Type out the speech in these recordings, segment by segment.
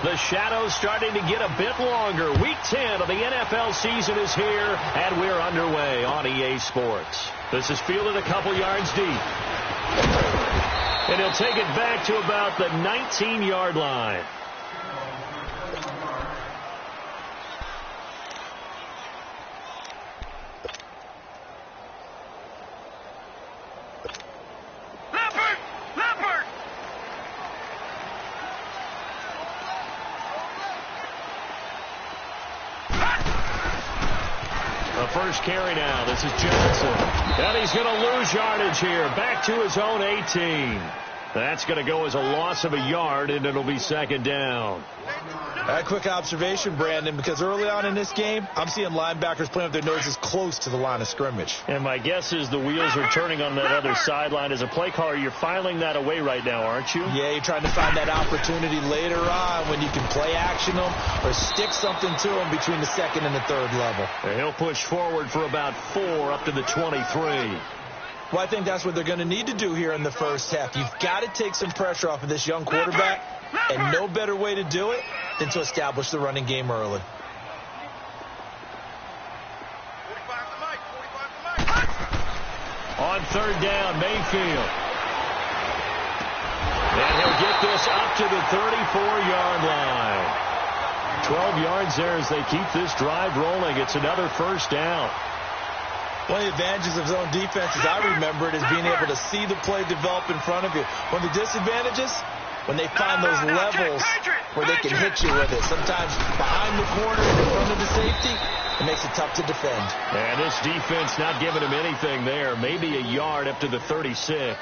The shadow's starting to get a bit longer. Week 10 of the NFL season is here, and we're underway on EA Sports. This is fielded a couple yards deep. And he'll take it back to about the 19-yard line. First carry now. This is Johnson. And he's going to lose yardage here. Back to his own 18. That's going to go as a loss of a yard, and it'll be second down. A quick observation, Brandon, because early on in this game, I'm seeing linebackers playing with their noses close to the line of scrimmage. And my guess is the wheels are turning on that other sideline. As a play caller, you're filing that away right now, aren't you? Yeah, you're trying to find that opportunity later on when you can play action them or stick something to them between the second and the third level. And he'll push forward for about 4 up to the 23. Well, I think that's what they're going to need to do here in the first half. You've got to take some pressure off of this young quarterback, and no better way to do it than to establish the running game early. On third down, Mayfield. And he'll get this up to the 34-yard line. 12 yards there as they keep this drive rolling. It's another first down. One of the advantages of zone defense, as I remember it, is being able to see the play develop in front of you. One of the disadvantages, when they find those levels where they can hit you with it. Sometimes behind the corner, in front of the safety, it makes it tough to defend. And this defense not giving him anything there. Maybe a yard up to the 36.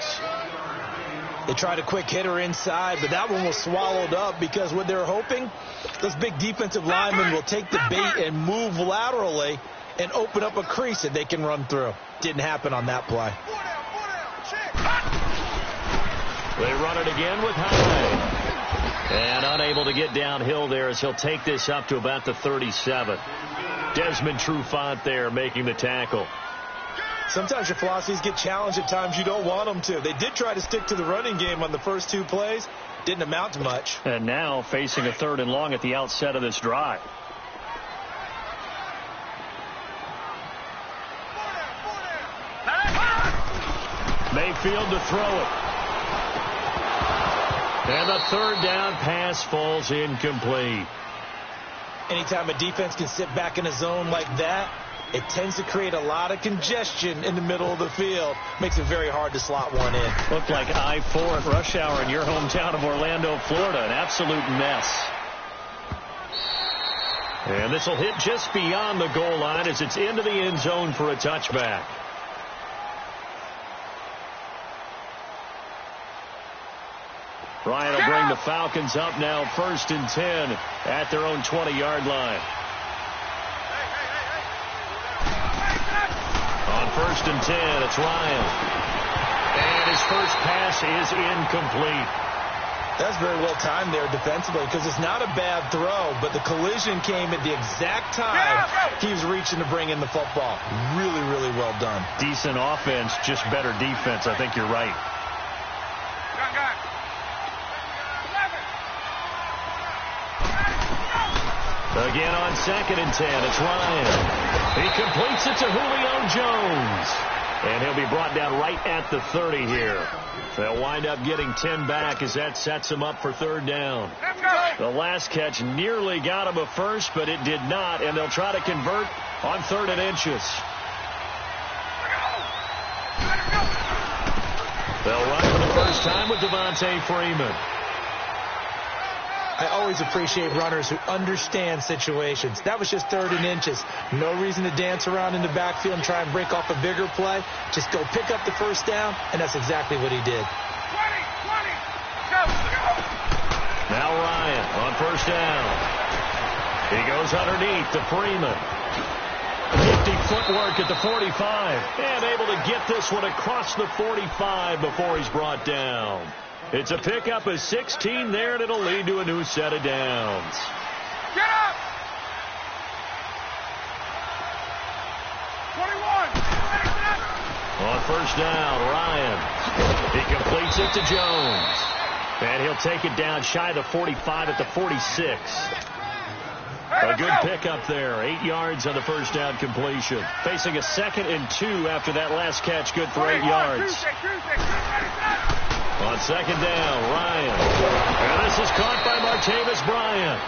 They tried a quick hitter inside, but that one was swallowed up because what they're hoping, those big defensive linemen will take the bait and move laterally and open up a crease that they can run through. Didn't happen on that play. They run it again with High. And unable to get downhill there as he'll take this up to about the 37. Desmond Trufant there making the tackle. Sometimes your philosophies get challenged at times you don't want them to. They did try to stick to the running game on the first 2 plays. Didn't amount to much. And now facing a 3rd and long at the outset of this drive. Mayfield to throw it. And the 3rd down pass falls incomplete. Anytime a defense can sit back in a zone like that, it tends to create a lot of congestion in the middle of the field. Makes it very hard to slot one in. Looked like I-4 at rush hour in your hometown of Orlando, Florida. An absolute mess. And this will hit just beyond the goal line as it's into the end zone for a touchback. Ryan will bring the Falcons up now 1st and 10 at their own 20-yard line. On 1st and 10, it's Ryan. And his first pass is incomplete. That's very well timed there defensively because it's not a bad throw, but the collision came at the exact time he was reaching to bring in the football. Really, really well done. Decent offense, just better defense. I think you're right. Again on 2nd and 10, it's Ryan. He completes it to Julio Jones. And he'll be brought down right at the 30 here. They'll wind up getting 10 back as that sets him up for 3rd down. The last catch nearly got him a first, but it did not, and they'll try to convert on 3rd and inches. They'll run for the first time with Devontae Freeman. I always appreciate runners who understand situations. That was just 3rd and inches. No reason to dance around in the backfield and try and break off a bigger play. Just go pick up the first down, and that's exactly what he did. 20, go. Now Ryan on 1st down. He goes underneath to Freeman. Nifty footwork at the 45. And able to get this one across the 45 before he's brought down. It's a pickup of 16 there, and it'll lead to a new set of downs. Get up! 21. On 1st down, Ryan. He completes it to Jones. And he'll take it down shy of the 45 at the 46. A good pickup there. 8 yards on the first down completion. Facing a 2nd and 2 after that last catch. Good for 8 yards. On 2nd down, Ryan. And this is caught by Martavis Bryant.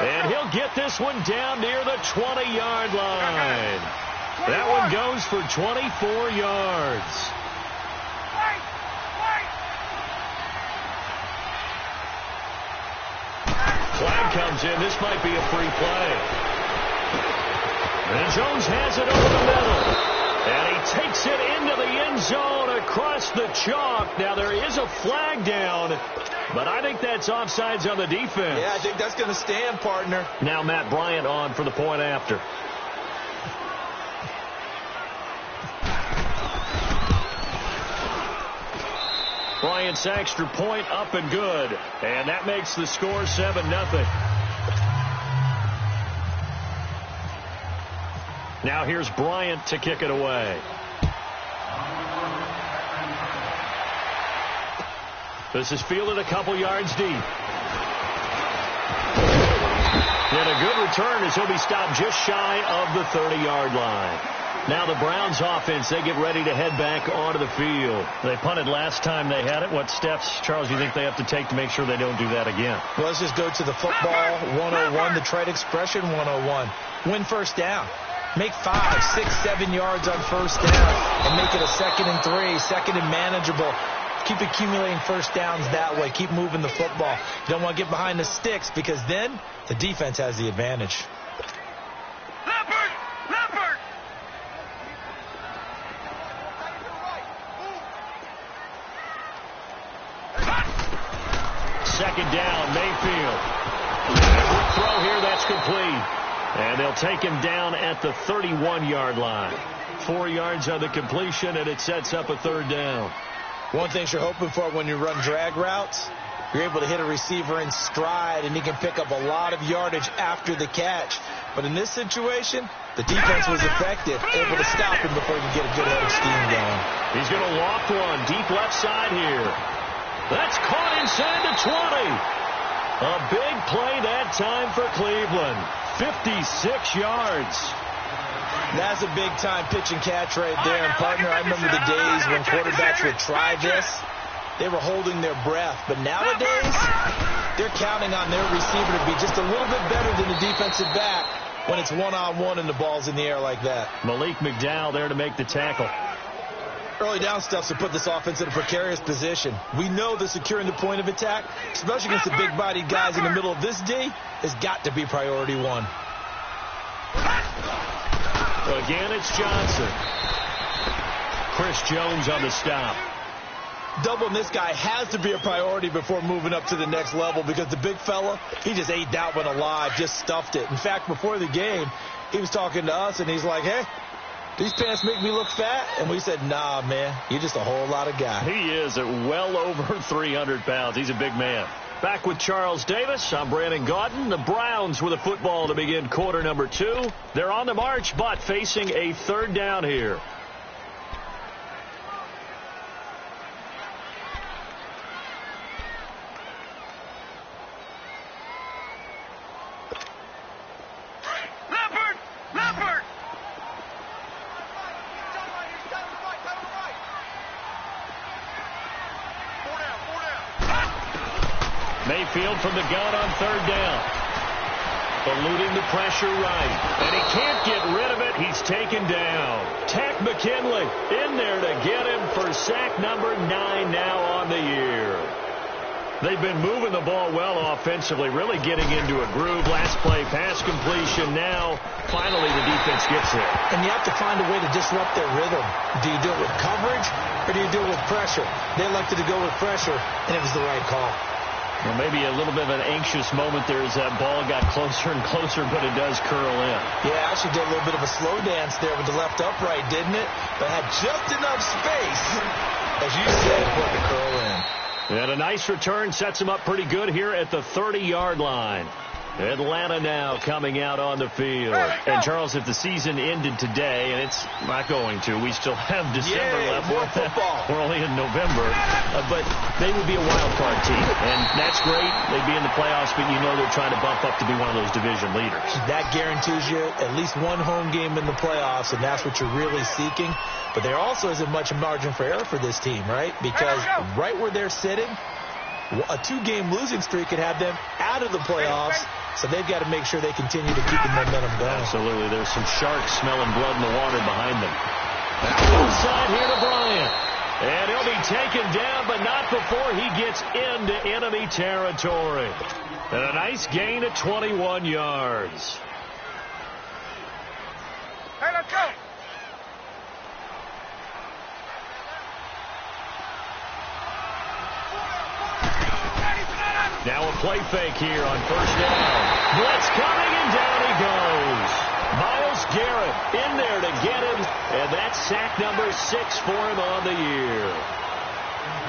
And he'll get this one down near the 20-yard line. That one goes for 24 yards. Flag comes in. This might be a free play. And Jones has it over the middle. And he takes it into the end zone across the chalk. Now, there is a flag down, but I think that's offsides on the defense. Yeah, I think that's going to stand, partner. Now Matt Bryant on for the point after. Bryant's extra point up and good. And that makes the score 7-0. Now here's Bryant to kick it away. This is fielded a couple yards deep. And a good return as he'll be stopped just shy of the 30-yard line. Now the Browns offense, they get ready to head back onto the field. They punted last time they had it. What steps, Charles, do you think they have to take to make sure they don't do that again? Well, let's just go to the football 101, the trade expression 101. Win first down. Make 5, 6, 7 yards on first down and make it a 2nd and 3, 2nd and manageable. Keep accumulating first downs that way. Keep moving the football. You don't want to get behind the sticks because then the defense has the advantage. Second down, Mayfield. Quick throw here, that's complete. And they'll take him down at the 31-yard line. 4 yards on the completion, and it sets up a 3rd down. One thing you're hoping for when you run drag routes, you're able to hit a receiver in stride, and he can pick up a lot of yardage after the catch. But in this situation, the defense was effective, able to stop him before he could get a good head of steam going. He's going to loft one deep left side here. That's caught inside the 20. A big play that time for Cleveland. 56 yards. That's a big-time pitch and catch right there. And, partner, I remember the days when quarterbacks would try this. They were holding their breath. But nowadays, they're counting on their receiver to be just a little bit better than the defensive back when it's one-on-one and the ball's in the air like that. Malik McDowell there to make the tackle. Early down stuff to put this offense in a precarious position. We know that securing the point of attack, especially against the big-bodied guys in the middle of this D, has got to be priority 1. Again, it's Johnson. Chris Jones on the stop. Doubling this guy has to be a priority before moving up to the next level because the big fella, he just ate that one alive, just stuffed it. In fact, before the game, he was talking to us, and he's like, hey, these pants make me look fat? And we said, nah, man, you're just a whole lot of guy. He is at well over 300 pounds. He's a big man. Back with Charles Davis. I'm Brandon Gaudin. The Browns with a football to begin quarter number 2. They're on the march, but facing a 3rd down here. Mayfield from the gun on 3rd down. Eluding the pressure right. And he can't get rid of it. He's taken down. Tack McKinley in there to get him for sack number 9 now on the year. They've been moving the ball well offensively, really getting into a groove. Last play, pass completion. Now, finally, the defense gets there. And you have to find a way to disrupt their rhythm. Do you do it with coverage or do you do it with pressure? They elected to go with pressure, and it was the right call. Well, maybe a little bit of an anxious moment there as that ball got closer and closer, but it does curl in. Yeah, actually did a little bit of a slow dance there with the left upright, didn't it? But had just enough space, as you said, for it to curl in. And a nice return sets him up pretty good here at the 30-yard line. Atlanta now coming out on the field. And, Charles, if the season ended today, and it's not going to, we still have December left. More football. We're only in November. But they would be a wild card team. And that's great. They'd be in the playoffs, but you know they're trying to bump up to be one of those division leaders. That guarantees you at least one home game in the playoffs, and that's what you're really seeking. But there also isn't much margin for error for this team, right? Because right where they're sitting, a 2-game losing streak could have them out of the playoffs. So they've got to make sure they continue to keep the momentum going. Absolutely. There's some sharks smelling blood in the water behind them. Inside here to Bryant. And he'll be taken down, but not before he gets into enemy territory. And a nice gain of 21 yards. Hey, let's go. Now a play fake here on first down. Blitz coming, and down he goes. Myles Garrett in there to get him, and that's sack number 6 for him on the year.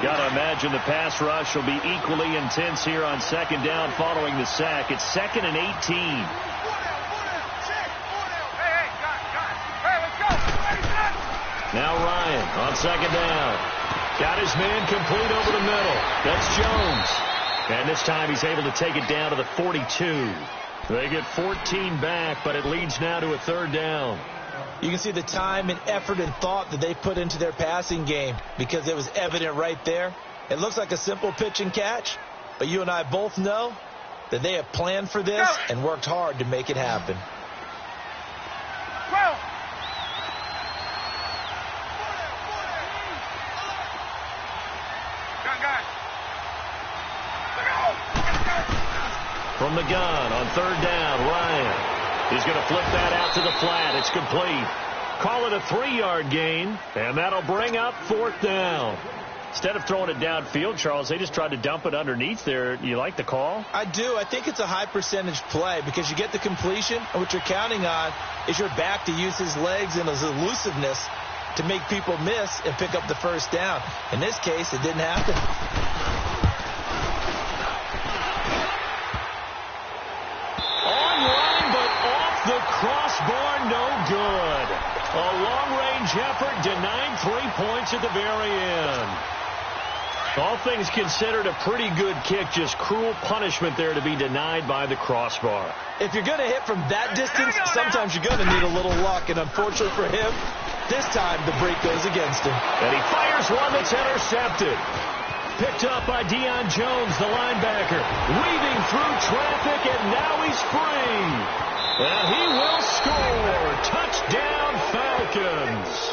Got to imagine the pass rush will be equally intense here on second down following the sack. It's 2nd and 18. Hey, let's go. Now Ryan on second down. Got his man complete over the middle. That's Jones. And this time he's able to take it down to the 42. They get 14 back, but it leads now to a third down. You can see the time and effort and thought that they put into their passing game because it was evident right there. It looks like a simple pitch and catch, but you and I both know that they have planned for this and worked hard to make it happen. 12. Gun. From the gun on third down, Ryan. He's going to flip that out to the flat. It's complete. Call it a 3-yard gain, and that'll bring up fourth down. Instead of throwing it downfield, Charles, they just tried to dump it underneath there. You like the call? I do. I think it's a high percentage play because you get the completion, and what you're counting on is your back to use his legs and his elusiveness to make people miss and pick up the first down. In this case, it didn't happen. Online, but off the crossbar, no good. A long-range effort denied 3 points at the very end. All things considered, a pretty good kick, just cruel punishment there to be denied by the crossbar. If you're going to hit from that distance, sometimes you're going to need a little luck, and unfortunately for him, this time the break goes against him. And he fires one that's intercepted. Picked up by Deion Jones, the linebacker. Weaving through traffic, and now he's free. And he will score. Touchdown, Falcons.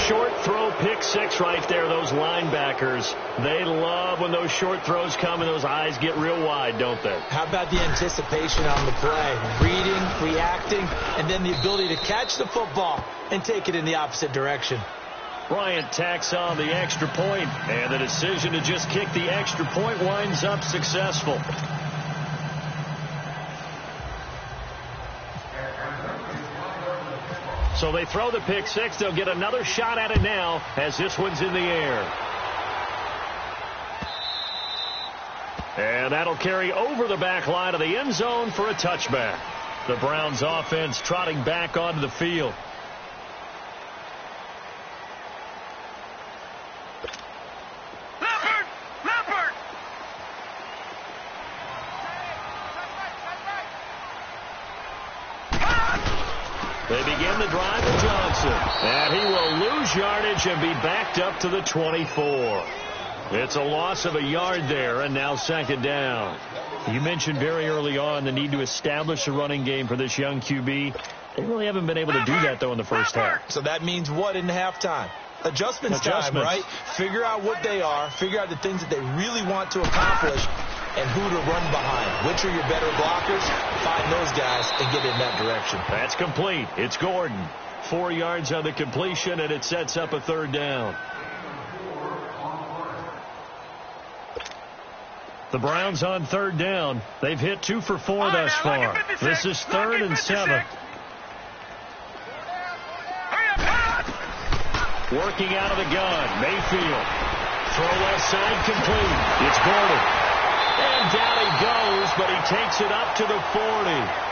Short throw, pick six right there, those linebackers. They love when those short throws come and those eyes get real wide, don't they? How about the anticipation on the play? Reading, reacting, and then the ability to catch the football and take it in the opposite direction. Bryant tacks on the extra point, and the decision to just kick the extra point winds up successful. So they throw the pick six. They'll get another shot at it now as this one's in the air. And that'll carry over the back line of the end zone for a touchback. The Browns offense trotting back onto the field. They begin the drive with Johnson. And he will lose yardage and be backed up to the 24. It's a loss of a yard there, and now second down. You mentioned very early on the need to establish a running game for this young QB. They really haven't been able to do that, though, in the first half. So that means what in halftime? Adjustments time, right? Figure out what they are. Figure out the things that they really want to accomplish and who to run behind. Which are your better blockers? Find those guys and get in that direction. That's complete. It's Gordon. 4 yards on the completion, and it sets up a third down. The Browns on third down. They've hit 2 for 4 thus far. This is 3rd and 7. Working out of the gun. Mayfield. Throw left side complete. It's Gordon. And down he goes takes it up to the 40.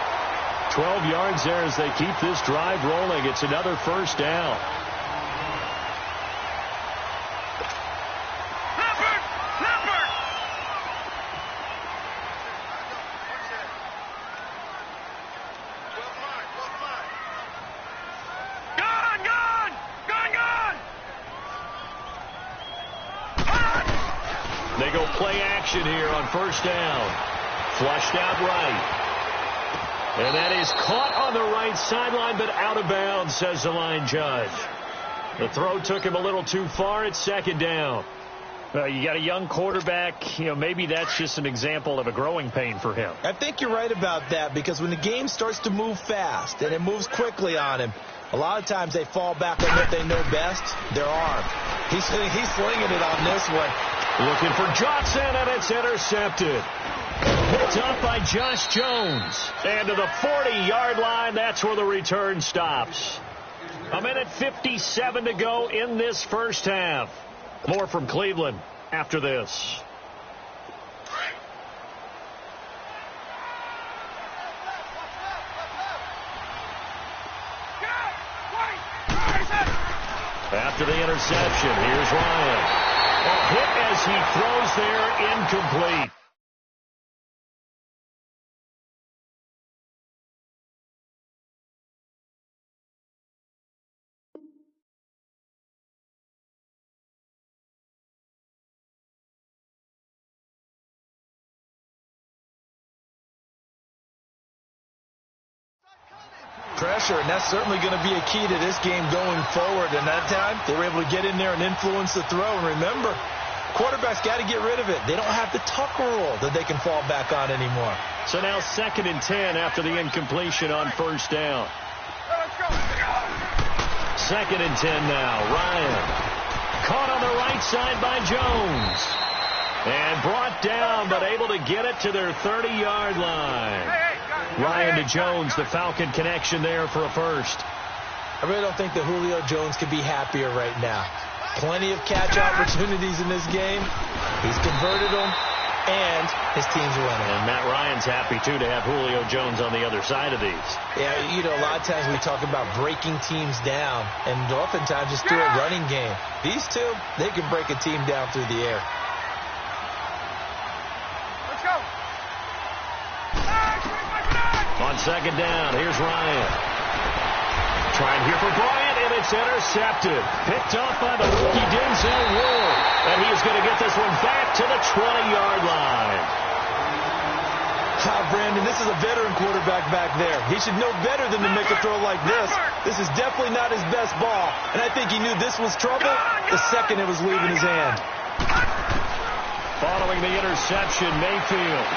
12 yards there as they keep this drive rolling. It's another first down. They go play action here on first down. Flushed out right. And that is caught on the right sideline, but out of bounds, says the line judge. The throw took him a little too far. It's second down. You got a young quarterback. Maybe that's just an example of a growing pain for him. I think you're right about that, because when the game starts to move fast and it moves quickly on him, a lot of times they fall back on what they know best, their arm. He's slinging it on this one. Looking for Johnson, and it's intercepted. Picked up by Josh Jones. And to the 40-yard line, that's where the return stops. 1:57 to go in this first half. More from Cleveland after this. After the interception, here's Ryan. A hit as he throws there, incomplete. Pressure, and that's certainly going to be a key to this game going forward. And that time, they were able to get in there and influence the throw. And remember, quarterbacks got to get rid of it. They don't have the tuck rule that they can fall back on anymore. So now 2nd and 10 after the incompletion on first down. 2nd and 10 now. Ryan caught on the right side by Jones. And brought down, but able to get it to their 30-yard line. Ryan to Jones, the Falcon connection there for a first. I really don't think that Julio Jones could be happier right now. Plenty of catch opportunities in this game. He's converted them, and his team's winning. And Matt Ryan's happy, too, to have Julio Jones on the other side of these. Yeah, a lot of times we talk about breaking teams down, and oftentimes just through a running game. These two, they can break a team down through the air. On 2nd down, here's Ryan. Trying here for Bryant, and it's intercepted. Picked off by the rookie Denzel Ward. And he is going to get this one back to the 20-yard line. Brandon, this is a veteran quarterback back there. He should know better than to make a throw like this. This is definitely not his best ball. And I think he knew this was trouble the second it was leaving his hand. Following the interception, Mayfield.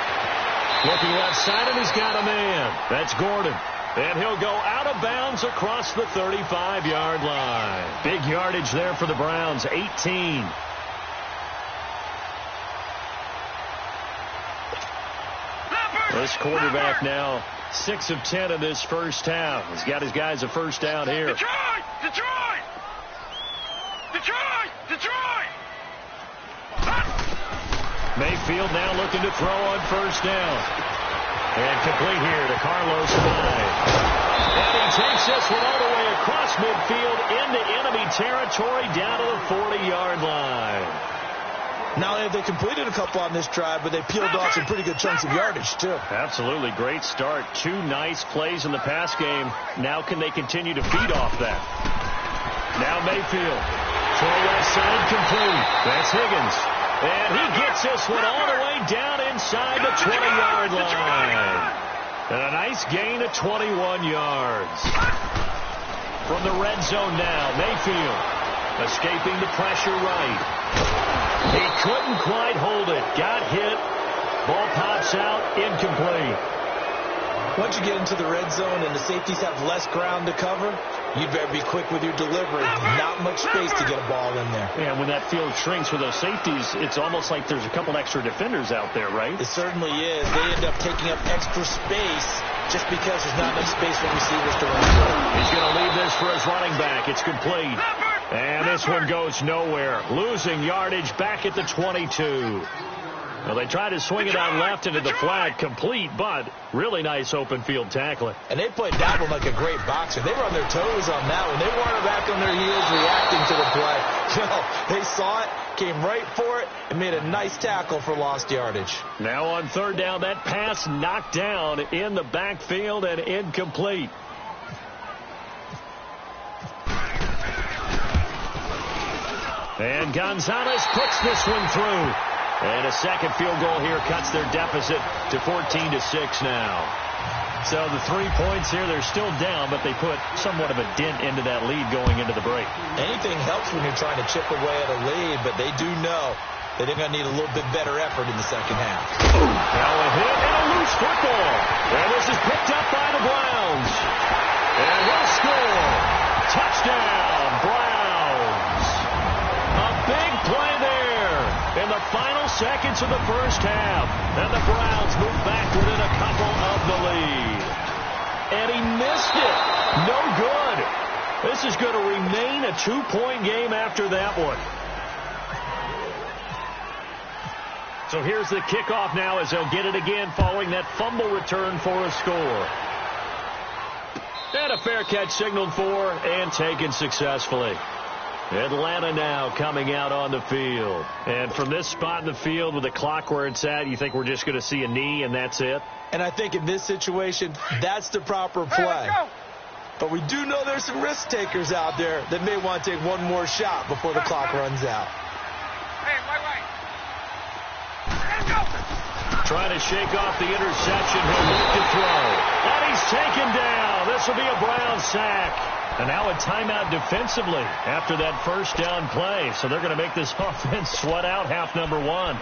Looking left side, and he's got a man. That's Gordon. And he'll go out of bounds across the 35-yard line. Big yardage there for the Browns, 18. This quarterback now 6 of 10 in this first half. He's got his guys a first down here. Detroit! Detroit! Detroit! Detroit! Mayfield now looking to throw on first down. And complete here to Carlos Hyde. And he takes this one all the way across midfield into enemy territory down to the 40-yard line. Not only have they completed a couple on this drive, but they peeled off some pretty good chunks of yardage, too. Absolutely. Great start. 2 nice plays in the pass game. Now can they continue to feed off that? Now Mayfield. Throw left side complete. That's Higgins. And he gets this one all the way down inside the 20-yard line. And a nice gain of 21 yards. From the red zone now, Mayfield escaping the pressure right. He couldn't quite hold it. Got hit. Ball pops out. Incomplete. Once you get into the red zone and the safeties have less ground to cover, you'd better be quick with your delivery. Not much space to get a ball in there. And when that field shrinks with those safeties, it's almost like there's a couple extra defenders out there, right? It certainly is. They end up taking up extra space just because there's not enough space for receivers to run through. He's going to leave this for his running back. It's complete. And this one goes nowhere. Losing yardage back at the 22. Well, they try to swing it out left into the flat, complete, but really nice open field tackling. And they played that one like a great boxer. They were on their toes on that one. They weren't back on their heels reacting to the play. No, they saw it, came right for it, and made a nice tackle for lost yardage. Now on third down, that pass knocked down in the backfield and incomplete. And Gonzalez puts this one through. And a second field goal here cuts their deficit to 14-6 now. So the 3 points here, they're still down, but they put somewhat of a dent into that lead going into the break. Anything helps when you're trying to chip away at a lead, but they do know that they're going to need a little bit better effort in the second half. Now a hit and a loose football. And this is picked up by the Browns. And they'll score. Touchdown, Browns. A big play there in the final seconds of the first half. And the Browns move back within a couple of the lead. And he missed it. No good. This is going to remain a 2-point game after that one. So here's the kickoff now as they'll get it again following that fumble return for a score. And a fair catch signaled for and taken successfully. Atlanta now coming out on the field. And from this spot in the field with the clock where it's at, you think we're just going to see a knee and that's it? And I think in this situation, that's the proper play. But we do know there's some risk takers out there that may want to take one more shot before the clock runs out. Trying to shake off the interception. He'll look to throw. And he's taken down. This will be a Brown sack. And now a timeout defensively after that first down play. So they're going to make this offense sweat out half number one.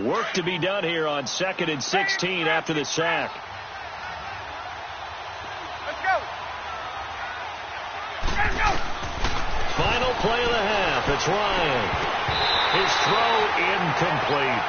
Work to be done here on 2nd and 16 after the sack. Final play of the half. It's Ryan. His throw incomplete.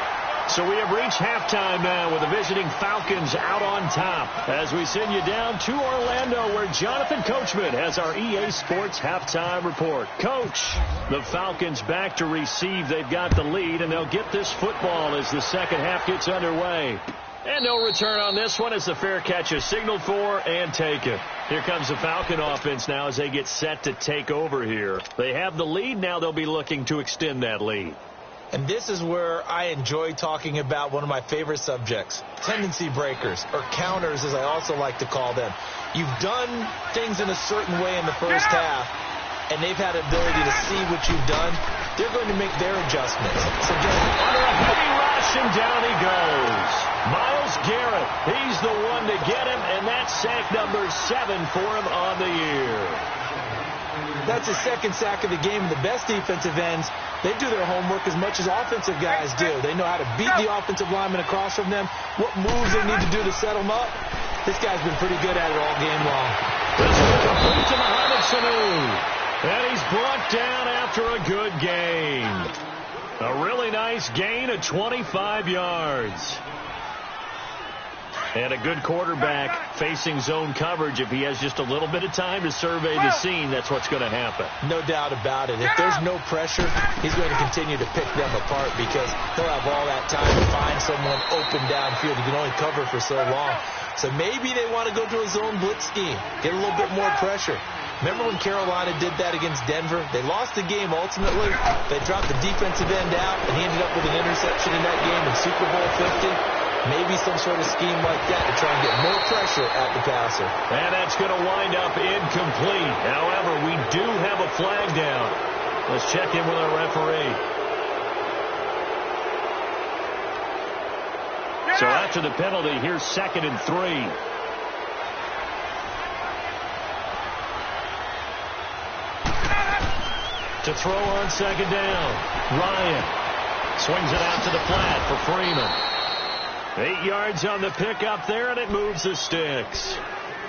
So we have reached halftime now with the visiting Falcons out on top as we send you down to Orlando where Jonathan Coachman has our EA Sports halftime report. Coach, the Falcons back to receive. They've got the lead and they'll get this football as the second half gets underway. And no return on this one as the fair catch is signaled for and taken. Here comes the Falcon offense now as they get set to take over here. They have the lead. Now they'll be looking to extend that lead. And this is where I enjoy talking about one of my favorite subjects, tendency breakers, or counters as I also like to call them. You've done things in a certain way in the first half, and they've had the ability to see what you've done. They're going to make their adjustments. So just under a heavy rush, and down he goes. Myles Garrett, he's the one to get him, and that's sack number 7 for him on the year. That's his second sack of the game. The best defensive ends, they do their homework as much as offensive guys do. They know how to beat the offensive lineman across from them, what moves they need to do to set them up. This guy's been pretty good at it all game long. This is complete to Mohamed Sanu. And he's brought down after a good gain. A really nice gain of 25 yards. And a good quarterback facing zone coverage. If he has just a little bit of time to survey the scene, that's what's going to happen. No doubt about it. If there's no pressure, he's going to continue to pick them apart because he'll have all that time to find someone open downfield. He can only cover for so long. So maybe they want to go to a zone blitz scheme, get a little bit more pressure. Remember when Carolina did that against Denver? They lost the game ultimately. They dropped the defensive end out, and he ended up with an interception in that game in Super Bowl 50. Maybe some sort of scheme like that to try and get more pressure at the passer. And that's going to wind up incomplete. However, we do have a flag down. Let's check in with our referee. So after the penalty, here's 2nd and 3. To throw on 2nd down. Ryan swings it out to the flat for Freeman. 8 yards on the pickup there, and it moves the sticks.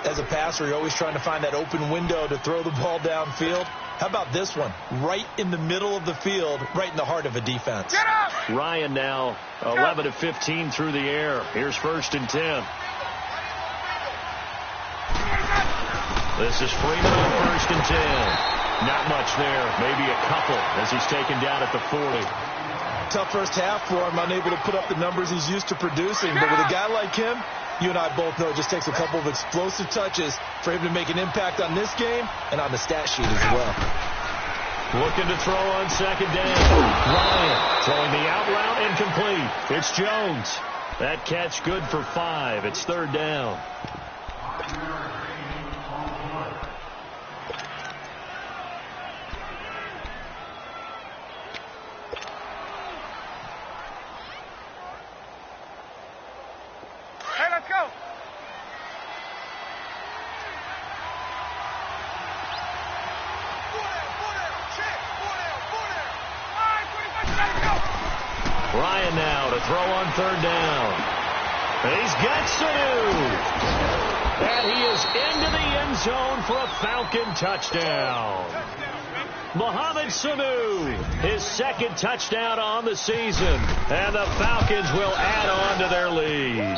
As a passer, you're always trying to find that open window to throw the ball downfield. How about this one? Right in the middle of the field, right in the heart of a defense. Ryan now 11 of 15 through the air. Here's 1st and 10. This is Freeman on 1st and 10. Not much there. Maybe a couple as he's taken down at the 40. Tough first half for him, unable to put up the numbers he's used to producing. But with a guy like him, you and I both know it just takes a couple of explosive touches for him to make an impact on this game and on the stat sheet as well. Looking to throw on 2nd down. Ryan throwing the out route incomplete. It's Jones. That catch good for 5. It's 3rd down. Hey, let's go. Ryan now to throw on 3rd down. He's got Sanu. And he is into the end zone for a Falcon touchdown. Mohamed Sanu, his 2nd touchdown on the season. And the Falcons will add on to their lead.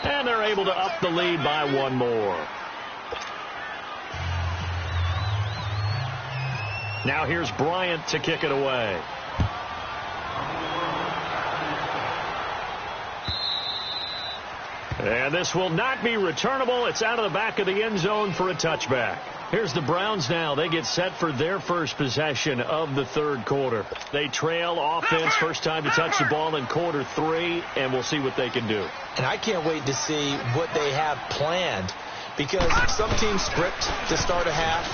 And they're able to up the lead by 1 more. Now here's Bryant to kick it away. And this will not be returnable. It's out of the back of the end zone for a touchback. Here's the Browns now. They get set for their first possession of the 3rd quarter. They trail offense, first time to touch the ball in quarter 3, and we'll see what they can do. And I can't wait to see what they have planned, because some teams script to start a half.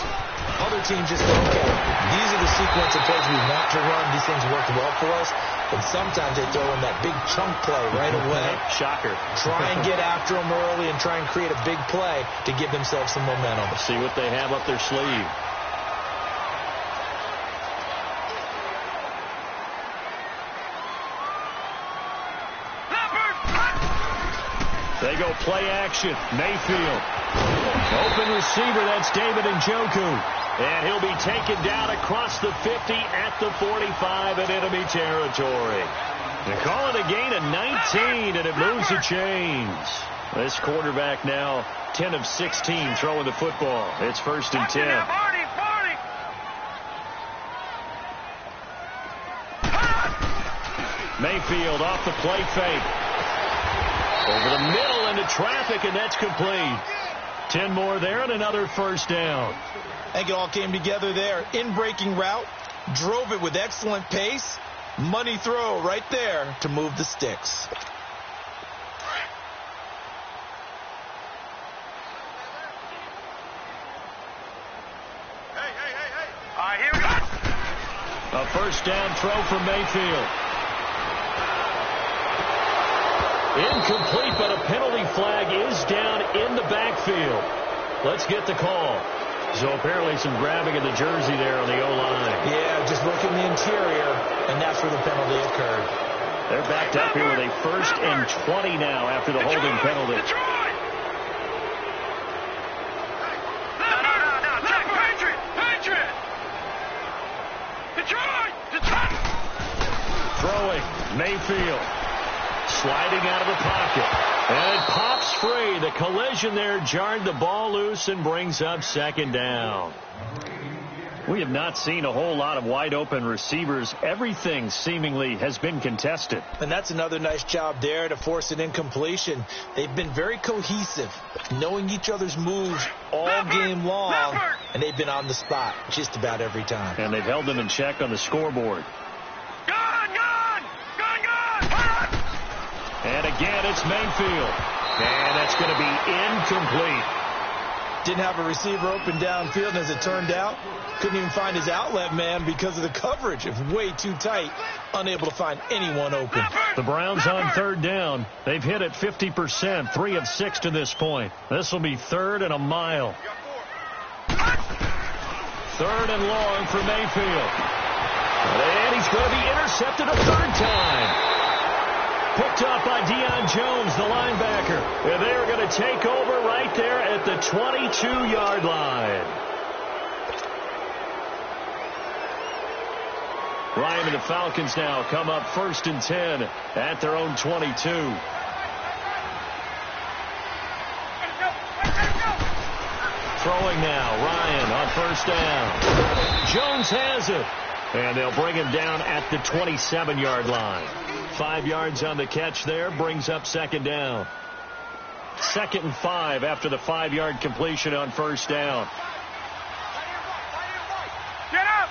Other teams just go, okay, these are the sequence of plays we want to run. These things work well for us. But sometimes they throw in that big chunk play right away. Shocker. Try and get after them early and try and create a big play to give themselves some momentum. Let's see what they have up their sleeve. They go play action. Mayfield. Open receiver, that's David Njoku. And he'll be taken down across the 50 at the 45 in enemy territory. They call it a gain of 19, and it moves the chains. This quarterback now 10 of 16 throwing the football. It's 1st and 10. Mayfield off the play fake. Over the middle into traffic, and that's complete. 10 more there and another 1st down. I think it all came together there. In-breaking route, drove it with excellent pace. Money throw right there to move the sticks. Hey. All right, here we go. A 1st down throw from Mayfield. Incomplete, but a penalty flag is down in the backfield. Let's get the call. So apparently some grabbing of the jersey there on the O-line. Yeah, just look in the interior, and that's where the penalty occurred. They're backed up here with a 1st and 20 now after the holding penalty. Throwing, Mayfield. Sliding out of the pocket. And it pops free. The collision there jarred the ball loose and brings up 2nd down. We have not seen a whole lot of wide open receivers. Everything seemingly has been contested. And that's another nice job there to force an incompletion. They've been very cohesive, knowing each other's moves all game long, and they've been on the spot just about every time. And they've held them in check on the scoreboard. And again, it's Mayfield. And that's going to be incomplete. Didn't have a receiver open downfield, and as it turned out, couldn't even find his outlet man because of the coverage. It was way too tight, unable to find anyone open. The Browns on 3rd down. They've hit it 50%, 3 of 6 to this point. This will be 3rd and a mile. 3rd and long for Mayfield. And he's going to be intercepted a 3rd time. Picked up by Deion Jones, the linebacker. And they're going to take over right there at the 22-yard line. Ryan and the Falcons now come up 1st and 10 at their own 22. Throwing now. Ryan on first down. Jones has it. And they'll bring him down at the 27-yard line. 5 yards on the catch there. Brings up second down. 2nd and 5 after the 5-yard completion on first down. Get up!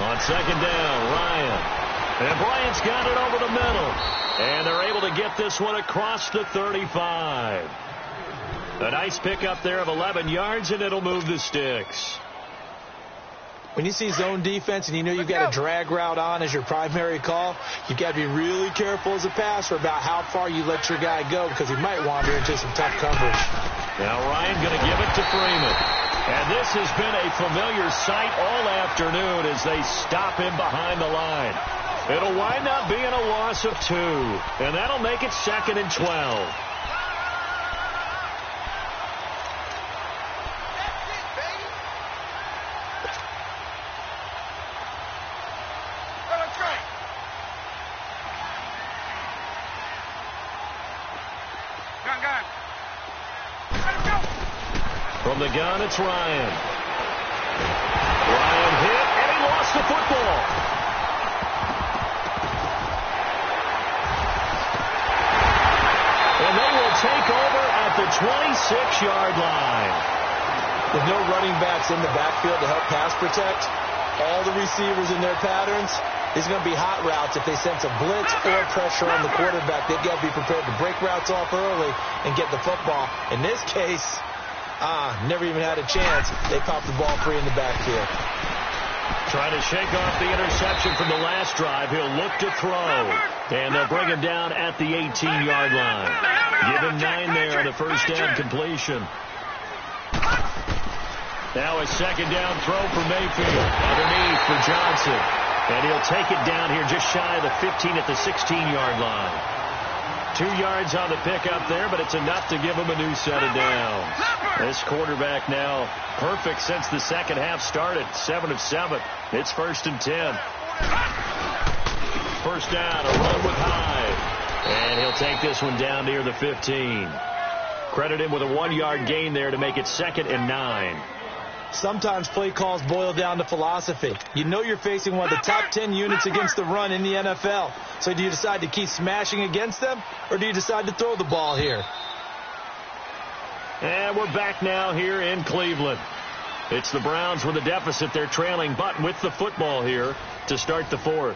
On second down, Ryan. And Bryant's got it over the middle. And they're able to get this one across the 35. A nice pickup there of 11 yards, and it'll move the sticks. When you see zone defense and you know you've got a drag route on as your primary call, you've got to be really careful as a passer about how far you let your guy go because he might wander into some tough coverage. Now Ryan going to give it to Freeman. And this has been a familiar sight all afternoon as they stop him behind the line. It'll wind up being a loss of 2. And that'll make it 2nd and 12. From the gun, it's Ryan. Ryan hit, and he lost the football. And they will take over at the 26-yard line. With no running backs in the backfield to help pass protect, all the receivers in their patterns, these are going to be hot routes if they sense a blitz or pressure on the quarterback. They've got to be prepared to break routes off early and get the football. In this case, never even had a chance. They popped the ball free in the backfield. Trying to shake off the interception from the last drive. He'll look to throw. And they'll bring him down at the 18-yard line. Give him 9 there on the first down completion. Now a second down throw for Mayfield. Underneath for Johnson. And he'll take it down here just shy of the 15 at the 16-yard line. 2 yards on the pickup there, but it's enough to give him a new set of downs. This quarterback now perfect since the second half started. 7 of 7. It's 1st and 10. First down, a run with Hyde. And he'll take this one down near the 15. Credit him with a 1-yard gain there to make it 2nd and 9. Sometimes play calls boil down to philosophy. You know you're facing one of the top 10 units against the run in the NFL. So do you decide to keep smashing against them, or do you decide to throw the ball here? And we're back now here in Cleveland. It's the Browns with a deficit. They're trailing, but with the football here to start the 4th.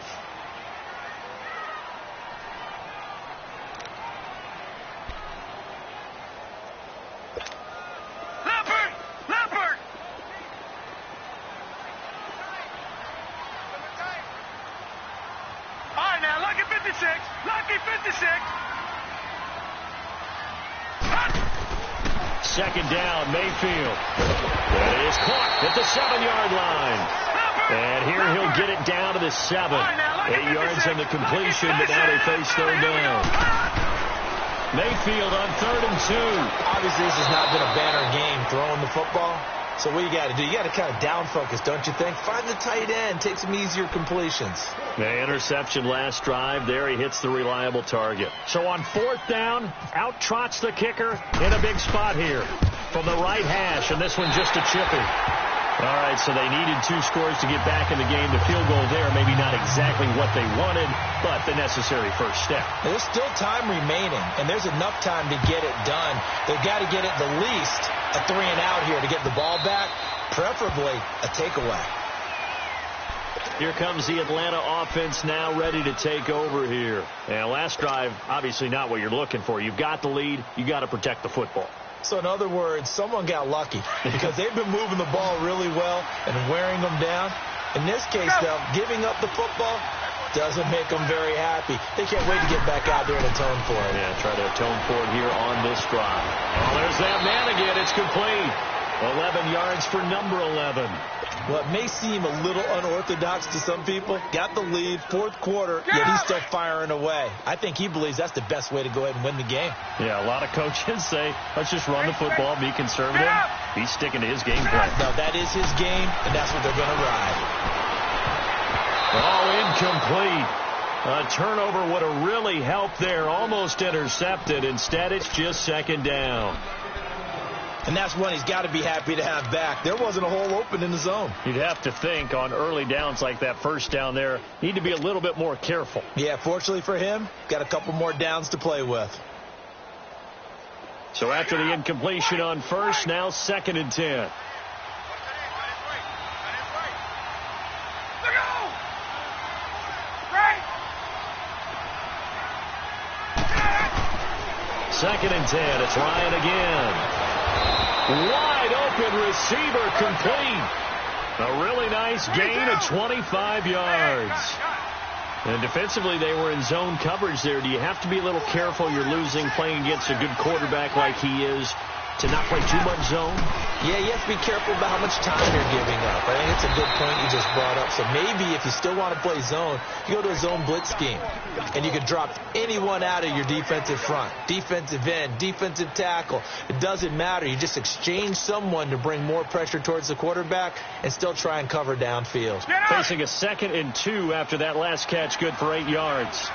Second down, Mayfield. That is caught at the 7-yard line. And here he'll get it down to the 7. 8 yards on the completion, but now they face third down. Mayfield on 3rd and 2. Obviously, this has not been a banner game throwing the football. So what you got to do? You got to kind of down focus, don't you think? Find the tight end. Take some easier completions. The interception last drive. There he hits the reliable target. So on 4th down, out trots the kicker in a big spot here from the right hash, and this one just a chippy. All right, so they needed 2 scores to get back in the game. The field goal there, maybe not exactly what they wanted, but the necessary first step. There's still time remaining, and there's enough time to get it done. They've got to get it the least a 3-and-out here to get the ball back, preferably a takeaway. Here comes the Atlanta offense now ready to take over here. And last drive, obviously not what you're looking for. You've got the lead. You got to protect the football. So in other words, someone got lucky because they've been moving the ball really well and wearing them down. In this case, though, giving up the football doesn't make them very happy. They can't wait to get back out there and atone for it. Yeah, try to atone for it here on this drive. Oh, there's that man again. It's complete. 11 yards for number 11. Well, it may seem a little unorthodox to some people. Got the lead, 4th quarter, yet he's still firing away. I think he believes that's the best way to go ahead and win the game. Yeah, a lot of coaches say, let's just run the football, be conservative. He's sticking to his game plan. No, that is his game, and that's what they're going to ride. Oh, incomplete. A turnover would have really helped there. Almost intercepted. Instead, it's just 2nd down. And that's one he's got to be happy to have back. There wasn't a hole open in the zone. You'd have to think on early downs like that first down there, need to be a little bit more careful. Yeah, fortunately for him, got a couple more downs to play with. So after the incompletion on first, now 2nd and 10. Second and 10. It's Ryan again. Wide open receiver complete. A really nice gain of 25 yards. And defensively, they were in zone coverage there. Do you have to be a little careful? You're losing playing against a good quarterback like he is to not play too much zone? Yeah, you have to be careful about how much time you're giving up. I think it's a good point you just brought up. So maybe if you still want to play zone, you go to a zone blitz scheme. And you can drop anyone out of your defensive front. Defensive end, defensive tackle. It doesn't matter. You just exchange someone to bring more pressure towards the quarterback and still try and cover downfield. Facing a 2nd and 2 after that last catch, good for 8 yards.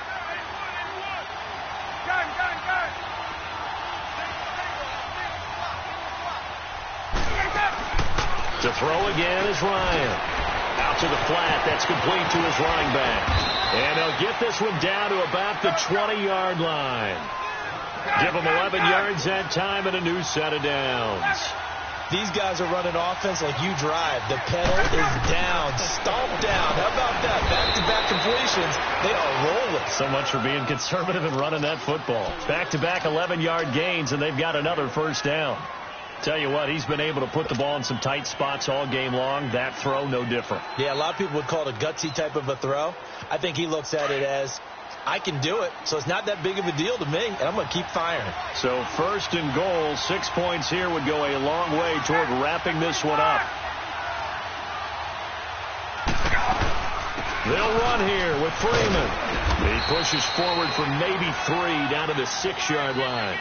To throw again is Ryan. Out to the flat. That's complete to his running back. And they'll get this one down to about the 20-yard line. Give them 11 yards that time and a new set of downs. These guys are running offense like you drive. The pedal is down, stomped down. How about that? Back-to-back completions. They are rolling. So much for being conservative and running that football. Back-to-back 11-yard gains, and they've got another first down. Tell you what, he's been able to put the ball in some tight spots all game long. That throw, no different. Yeah, a lot of people would call it a gutsy type of a throw. I think he looks at it as, I can do it, so it's not that big of a deal to me, and I'm going to keep firing. So 1st and goal, 6 points here would go a long way toward wrapping this one up. They'll run here with Freeman. He pushes forward for maybe 3 down to the 6-yard line.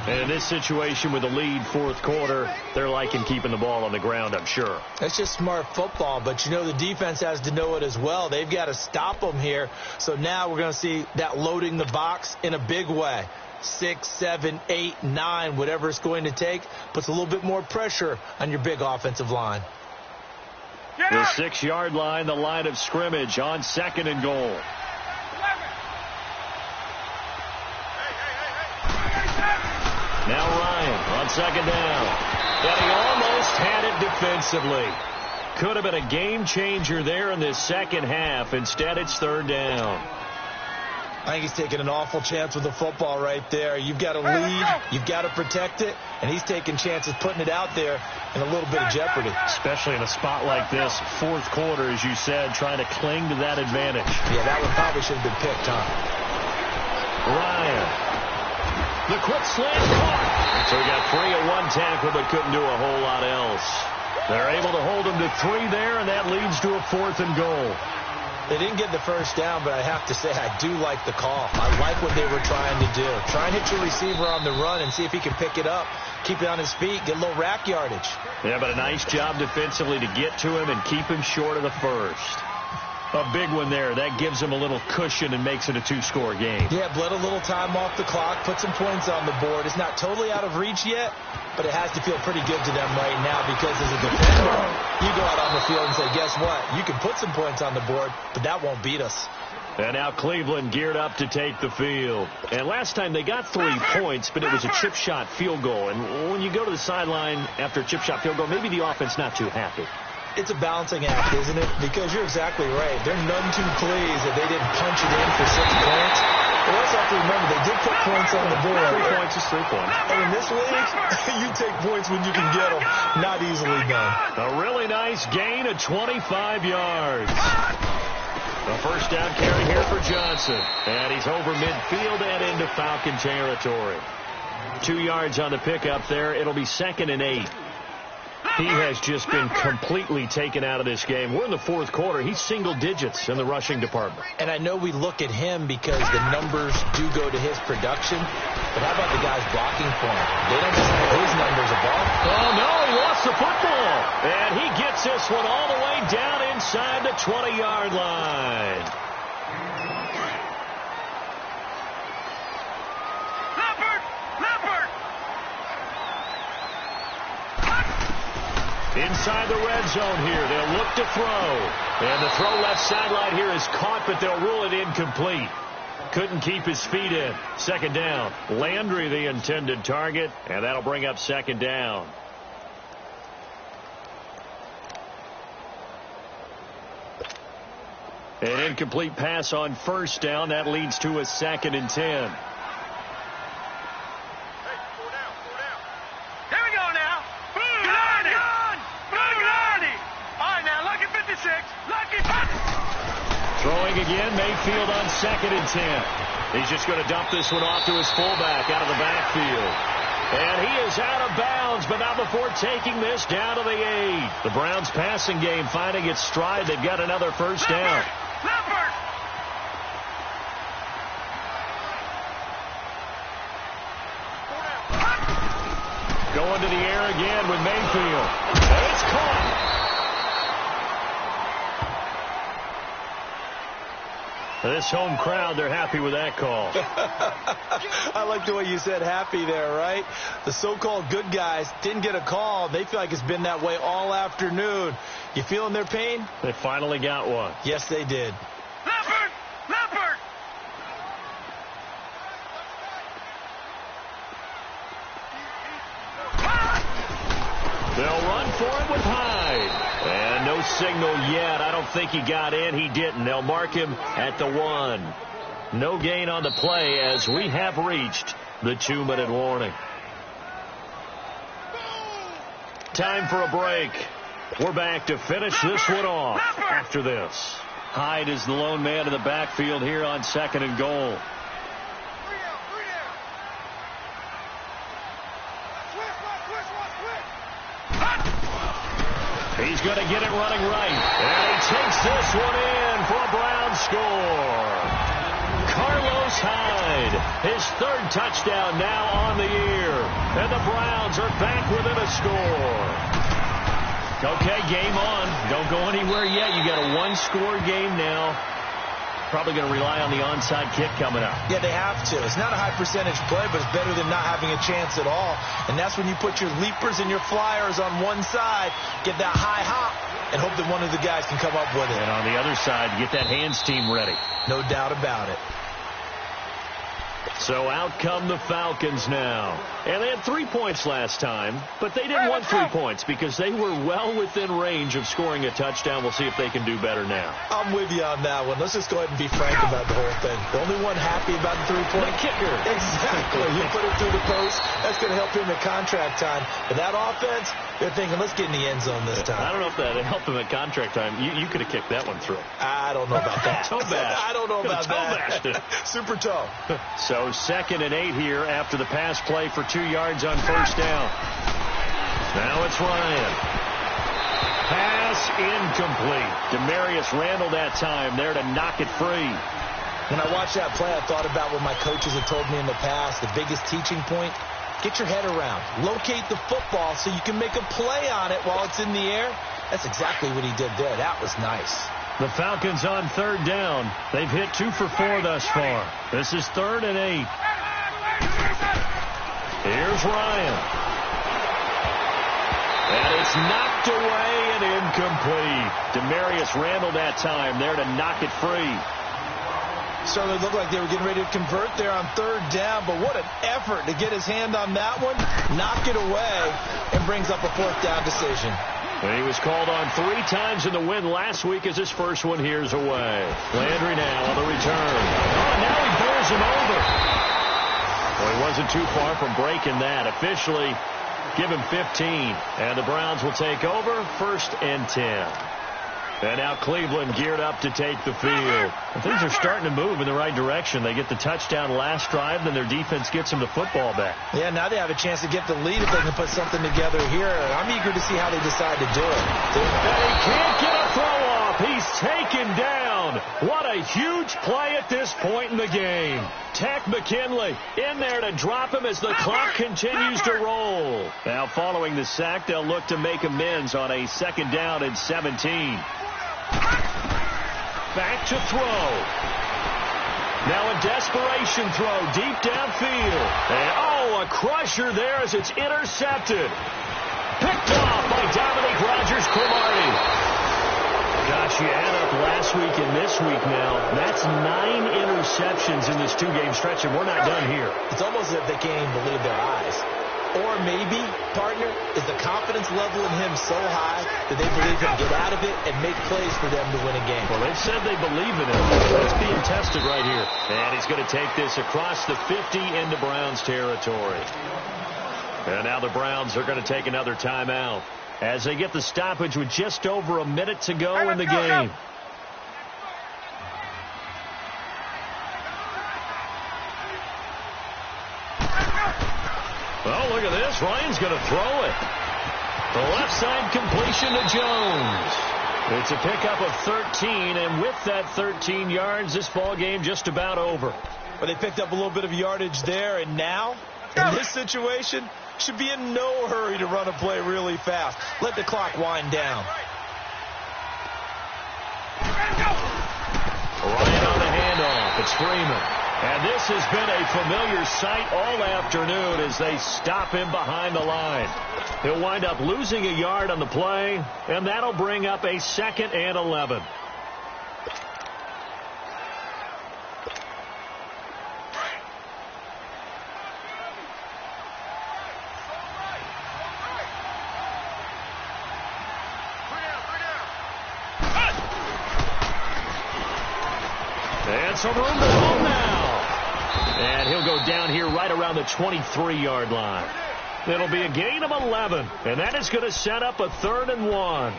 And in this situation with the lead 4th quarter, they're liking keeping the ball on the ground, I'm sure. That's just smart football, but you know the defense has to know it as well. They've got to stop them here. So now we're going to see that loading the box in a big way. 6, 7, 8, 9, whatever it's going to take, puts a little bit more pressure on your big offensive line. The 6-yard line, the line of scrimmage on 2nd and goal. Now Ryan on 2nd down. And he almost had it defensively. Could have been a game changer there in this second half. Instead, it's 3rd down. I think he's taking an awful chance with the football right there. You've got to lead. You've got to protect it. And he's taking chances putting it out there in a little bit of jeopardy. Especially in a spot like this, 4th quarter, as you said, trying to cling to that advantage. Yeah, that one probably should have been picked, huh? Ryan. The quick slant caught. So he got 3 at 1 tackle, but couldn't do a whole lot else. They're able to hold him to 3 there, and that leads to a 4th and goal. They didn't get the first down, but I have to say I do like the call. I like what they were trying to do. Try and hit your receiver on the run and see if he can pick it up, keep it on his feet, get a little rack yardage. Yeah, but a nice job defensively to get to him and keep him short of the first. A big one there. That gives him a little cushion and makes it a 2-score game. Yeah, bled a little time off the clock, put some points on the board. It's not totally out of reach yet, but it has to feel pretty good to them right now because as a defender, you go out on the field and say, guess what? You can put some points on the board, but that won't beat us. And now Cleveland geared up to take the field. And last time they got 3 points, but it was a chip shot field goal. And when you go to the sideline after a chip shot field goal, maybe the offense not too happy. It's a balancing act, isn't it? Because you're exactly right. They're none too pleased that they didn't punch it in for 6 points. But also have to remember, they did put points on the board. 3 points is 3 points. And in this league, you take points when you can get them. Not easily done. A really nice gain of 25 yards. A first down carry here for Johnson. And he's over midfield and into Falcon territory. 2 yards on the pickup there. It'll be 2nd and 8. He has just been completely taken out of this game. We're in the 4th quarter. He's single digits in the rushing department. And I know we look at him because the numbers do go to his production. But how about the guys blocking for him? They don't just have his numbers above. Oh, no, he lost the football. And he gets this one all the way down inside the 20-yard line. Inside the red zone here. They'll look to throw. And the throw left sideline here is caught, but they'll rule it incomplete. Couldn't keep his feet in. Second down. Landry the intended target, and that'll bring up second down. An incomplete pass on first down. That leads to a 2nd and 10. Throwing again, Mayfield on 2nd and 10. He's just going to dump this one off to his fullback out of the backfield. And he is out of bounds, but not before taking this down to the 8. The Browns passing game finding its stride. They've got another first down. Going to the air again with Mayfield. And it's caught. This home crowd, they're happy with that call. I like the way you said happy there, right? The so-called good guys didn't get a call. They feel like it's been that way all afternoon. You feeling their pain? They finally got one. Yes, they did. Leopard! Leopard! They'll run for it with Hyde. And no signal yet. I don't think he got in. He didn't. They'll mark him at the 1. No gain on the play as we have reached the 2-minute warning. Time for a break. We're back to finish this one off after this. Hyde is the lone man in the backfield here on 2nd and goal. He's going to get it running right. And he takes this one in for a Brown score. Carlos Hyde, his 3rd touchdown now on the year. And the Browns are back within a score. Okay, game on. Don't go anywhere yet. You got a 1-score game now. Probably going to rely on the onside kick coming up. Yeah, they have to. It's not a high percentage play, but it's better than not having a chance at all. And that's when you put your leapers and your flyers on one side, get that high hop, and hope that one of the guys can come up with it. And on the other side, get that hands team ready. No doubt about it. So out come the Falcons now. And they had 3 points last time, but they didn't want 3 points because they were well within range of scoring a touchdown. We'll see if they can do better now. I'm with you on that one. Let's just go ahead and be frank about the whole thing. The only one happy about the 3-point kicker. Exactly. You put it through the post. That's going to help him at contract time. But that offense, they're thinking, let's get in the end zone this time. I don't know if that helped him at contract time. You could have kicked that one through. I don't know about that. Toe bash. I don't know about that. Super toe. So 2nd and 8 here after the pass play for 2 yards on first down. Now it's Ryan. Pass incomplete. Demarius Randall that time there to knock it free. When I watched that play, I thought about what my coaches had told me in the past. The biggest teaching point, get your head around. Locate the football so you can make a play on it while it's in the air. That's exactly what he did there. That was nice. The Falcons on 3rd down. They've hit 2 for 4 thus far. This is 3rd and 8. Here's Ryan. And it's knocked away and incomplete. Demarius Randall that time there to knock it free. Certainly looked like they were getting ready to convert there on 3rd down, but what an effort to get his hand on that one, knock it away, and brings up a 4th down decision. And he was called on 3 times in the win last week as his first one here's away. Landry now on the return. Oh, now he bowls him over. Well, he wasn't too far from breaking that. Officially, give him 15. And the Browns will take over 1st and 10. And now Cleveland geared up to take the field. And things are starting to move in the right direction. They get the touchdown last drive, then their defense gets them the football back. Yeah, now they have a chance to get the lead if they can put something together here. I'm eager to see how they decide to do it. They can't get a throw off. He's taken down. What a huge play at this point in the game. Tack McKinley in there to drop him as the clock continues to roll. Now following the sack, they'll look to make amends on a 2nd down and 17. Back to throw. Now a desperation throw deep downfield. And, a crusher there as it's intercepted. Picked off by Dominique Ryan. Gosh, you add up last week and this week now. That's 9 interceptions in this 2-game stretch, and we're not done here. It's almost as if they can't even believe their eyes. Or maybe, partner, is the confidence level in him so high that they believe he'll get out of it and make plays for them to win a game. Well, they've said they believe in him. That's being tested right here. And he's going to take this across the 50 into Browns territory. And now the Browns are going to take another timeout as they get the stoppage with just over a minute to go in the game. Oh, look at this. Ryan's going to throw it. The left side completion to Jones. It's a pickup of 13, and with that 13 yards, this ball game just about over. Well, they picked up a little bit of yardage there, and now, in this situation, should be in no hurry to run a play really fast. Let the clock wind down. Ryan on the handoff. It's Freeman. And this has been a familiar sight all afternoon as they stop him behind the line. He'll wind up losing a yard on the play, and that'll bring up a 2nd and 11. And some room to roll now. And he'll go down here right around the 23-yard line. It'll be a gain of 11, and that is going to set up a 3rd and 1.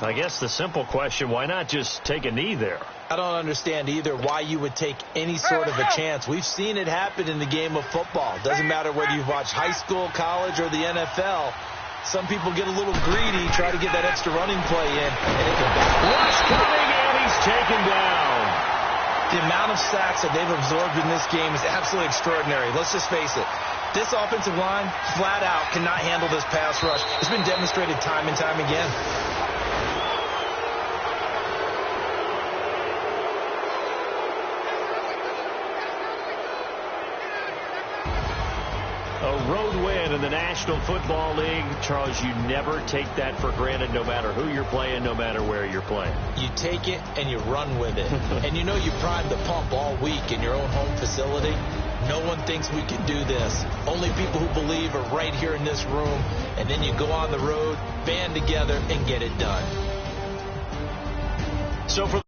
I guess the simple question, why not just take a knee there? I don't understand either why you would take any sort of a chance. We've seen it happen in the game of football. Doesn't matter whether you've watched high school, college, or the NFL. Some people get a little greedy, try to get that extra running play in, and it can back. Rush coming, and he's taken down. The amount of sacks that they've absorbed in this game is absolutely extraordinary. Let's just face it. This offensive line, flat out, cannot handle this pass rush. It's been demonstrated time and time again. A road win in the National Football League. Charles, you never take that for granted no matter who you're playing, no matter where you're playing. You take it and you run with it. And you know you primed the pump all week in your own home facility. No one thinks we can do this. Only people who believe are right here in this room. And then you go on the road, band together, and get it done. So for